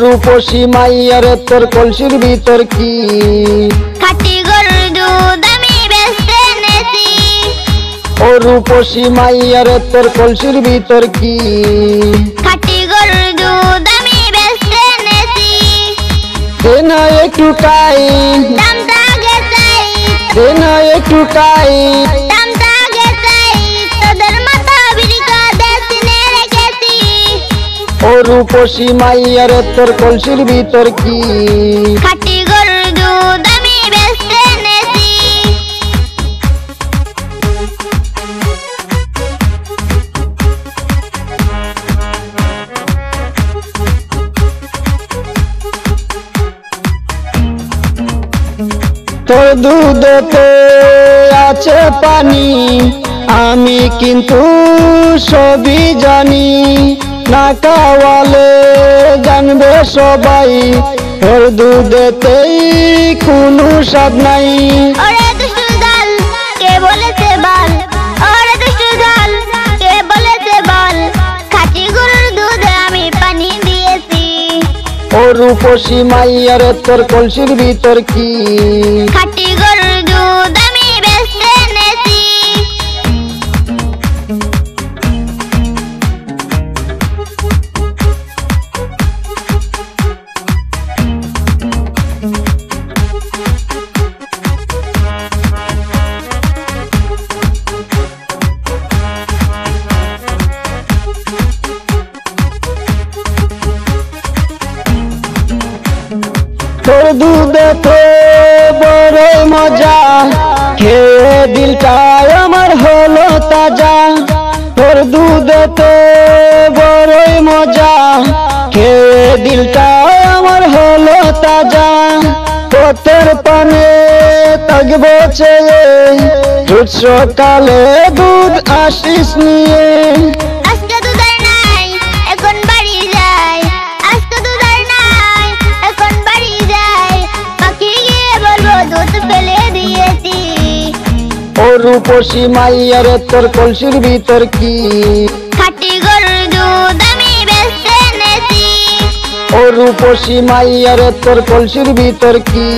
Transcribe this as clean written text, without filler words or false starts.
রূপসী মাইয়ারে তোর কলসির ভিতর কি? খাঁটি গরুর দুধ আমি বেচতে এনেছি। ও রূপসী মাইয়ারে তোর কলসির ভিতর কি? খাঁটি গরুর দুধ আমি বেচতে এনেছি। দে না একটু টাইম, দামটা আগে চাই, দে না একটু টাইম। দামটা আগে চাই, তোদের মতো বিড়িকা দেশিনে রেখেছি। ও রূপসী মাইয়ারে তোর কলসির ভিতর কি? খাঁটি গরুর দুধ আমি বেচতে এনেছি। তোর দুধেতে আছে পানি, আমি কিন্তু সবই জানি। না খাওয়ালে জানবে সবাই, তোর দুধেতেই কোনো স্বাদ নাই। ওরে দুষ্টু দল, কে বলেছে বল? ওরে দুষ্টু দল, কে বলেছে বল? খাঁটি গরুর দুধে আমি পানি দিয়েছি। ও রূপসী মাইয়ারে তোর কলসির ভিতর কি? খাঁটি গরুর দুধ আমি বেচতে এনেছি। তোর দুধেতে বড় মজা, খেয়ে দিলটা আমার হলো তাজা। তোর দুধেতে বড় মজা, খেয়ে দিলটা আমার হলো তাজা। তোর পানে থাকবো চেয়ে, রোজ সকালে দুধ আসিস নিয়ে। আজকে দুধ আর নাই, এখন বাড়ি যাই। আজকে দুধ আর নাই, এখন বাড়ি যাই। পাখি গিয়ে বলবো দুধ ফেলে দিয়েছি। ও রূপসী মাইয়ারে তোর কলসির ভিতর কি? খাঁটি গরুর দুধ আমি বেচতে এনেছি। ও রূপসী মাইয়ারে তোর কলসির ভিতর কি?